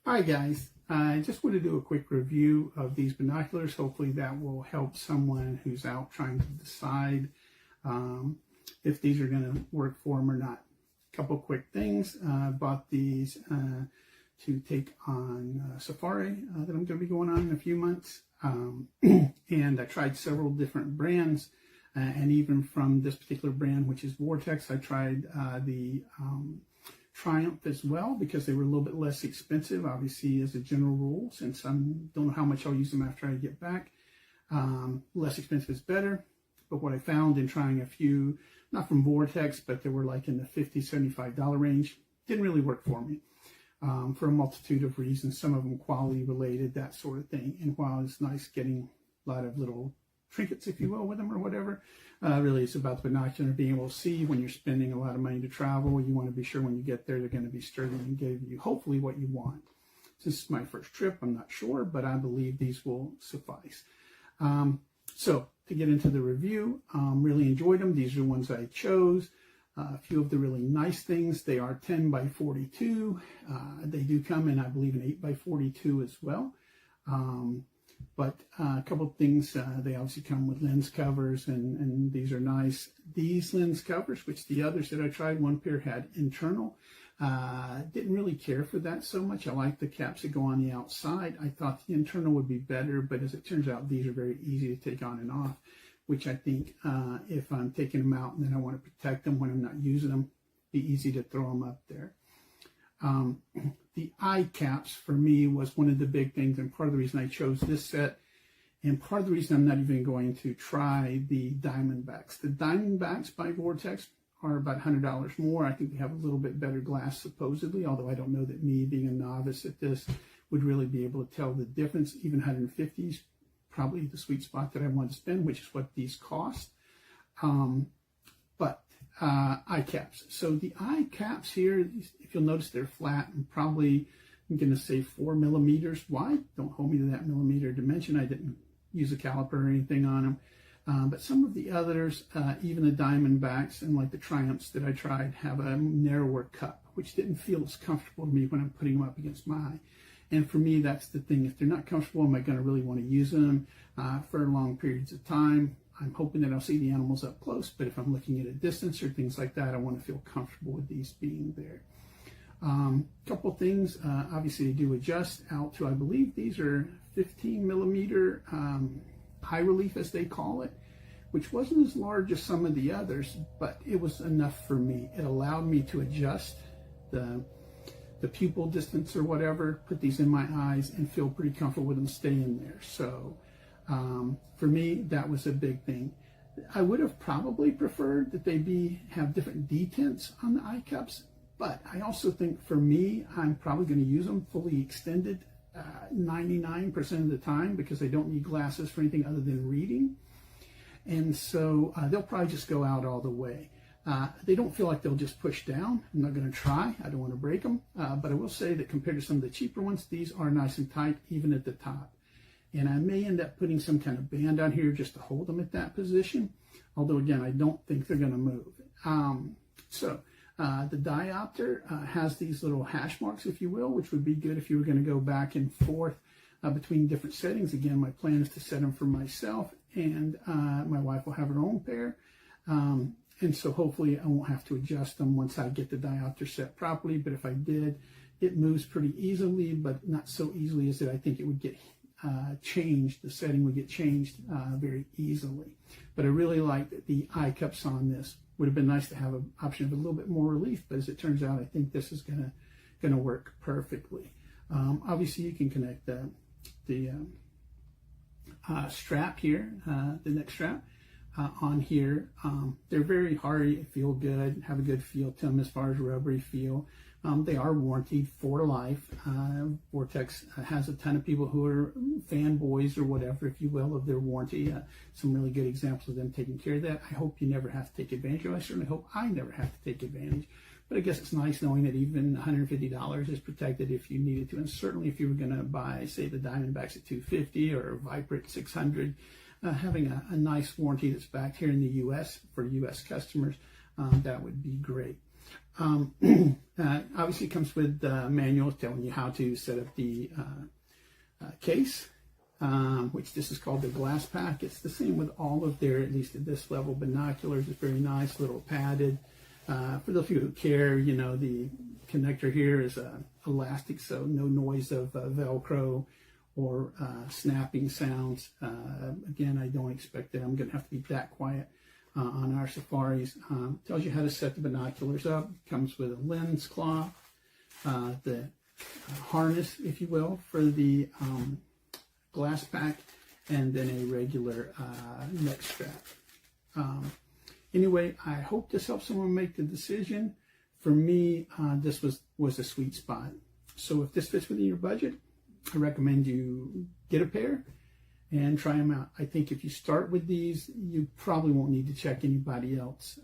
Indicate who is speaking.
Speaker 1: Hi guys, I just want to do a quick review of these binoculars. Hopefully that will help someone who's out trying to decide if these are going to work for them or not. A couple quick things. I bought these to take on safari that I'm going to be going on in a few months. And I tried several different brands, and even from this particular brand, which is Vortex, I tried the Triumph as well, because they were a little bit less expensive, obviously, as a general rule, since I don't know how much I'll use them after I get back. Less expensive is better, but what I found in trying a few, not from Vortex, but they were like in the $50, $75 range, didn't really work for me for a multitude of reasons, some of them quality related, that sort of thing. And while it's nice getting a lot of little trinkets, if you will, with them or whatever, really it's about the binocular, being able to see when you're spending a lot of money to travel. You want to be sure when you get there they're going to be sturdy and give you hopefully what you want. Since it's my first trip, I'm not sure, but I believe these will suffice. So to get into the review, really enjoyed them. These are the ones I chose. A few of the really nice things, they are 10 by 42. They do come in, I believe, an 8 by 42 as well. But a couple of things, they obviously come with lens covers, and these are nice. These lens covers, which the others that I tried, one pair had internal. Didn't really care for that so much. I like the caps that go on the outside. I thought the internal would be better, but as it turns out, these are very easy to take on and off, which I think if I'm taking them out and then I want to protect them when I'm not using them, be easy to throw them up there. The eye caps for me was one of the big things, and part of the reason I chose this set, and part of the reason I'm not even going to try the Diamondbacks. The Diamondbacks by Vortex are about $100 more. I think they have a little bit better glass supposedly, although I don't know that me being a novice at this would really be able to tell the difference. Even 150s, probably the sweet spot that I want to spend, which is what these cost. But eye caps. So the eye caps here, if you'll notice, they're flat and probably, I'm going to say 4 millimeters wide. Don't hold me to that millimeter dimension. I didn't use a caliper or anything on them. But some of the others, even the Diamondbacks and like the Triumphs that I tried, have a narrower cup, which didn't feel as comfortable to me when I'm putting them up against my eye. And for me, that's the thing. If they're not comfortable, am I going to really want to use them for long periods of time? I'm hoping that I'll see the animals up close, but if I'm looking at a distance or things like that, I want to feel comfortable with these being there. Couple things, obviously they do adjust out to, I believe these are 15 millimeter high relief, as they call it, which wasn't as large as some of the others, but it was enough for me. It allowed me to adjust the pupil distance or whatever, put these in my eyes and feel pretty comfortable with them staying there. So for me, that was a big thing. I would have probably preferred that they have different detents on the eye cups, but I also think for me, I'm probably going to use them fully extended 99% of the time, because I don't need glasses for anything other than reading. And so they'll probably just go out all the way. They don't feel like they'll just push down. I'm not going to try. I don't want to break them. But I will say that compared to some of the cheaper ones, these are nice and tight, even at the top. And I may end up putting some kind of band on here just to hold them at that position. Although, again, I don't think they're going to move. The diopter has these little hash marks, if you will, which would be good if you were going to go back and forth between different settings. Again, my plan is to set them for myself, and my wife will have her own pair. And so hopefully I won't have to adjust them once I get the diopter set properly. But if I did, it moves pretty easily, but not so easily as that I think it would get changed. The setting would get changed very easily. But I really like the eye cups on this. Would have been nice to have an option of a little bit more relief, but as it turns out, I think this is gonna work perfectly. Obviously, you can connect the strap here, the neck strap, on here. They're very hardy, feel good, have a good feel to them as far as rubbery feel. They are warranted for life. Vortex has a ton of people who are fanboys or whatever, if you will, of their warranty. Some really good examples of them taking care of that. I hope you never have to take advantage of it. I certainly hope I never have to take advantage. But I guess it's nice knowing that even $150 is protected if you needed to. And certainly if you were going to buy, say, the Diamondbacks at $250 or Viper at $600, having a nice warranty that's backed here in the U.S. for U.S. customers, that would be great. Obviously it comes with manuals telling you how to set up the case, which this is called the glass pack. It's the same with all of their, at least at this level, binoculars. It's very nice, little padded. For those of you who care, you know, the connector here is elastic, so no noise of Velcro or snapping sounds. Again, I don't expect that I'm going to have to be that quiet on our safaris. Tells you how to set the binoculars up. Comes with a lens cloth, the harness, if you will, for the glass pack, and then a regular neck strap. Anyway, I hope this helps someone make the decision. For me, this was a sweet spot. So if this fits within your budget, I recommend you get a pair and try them out. I think if you start with these, you probably won't need to check anybody else.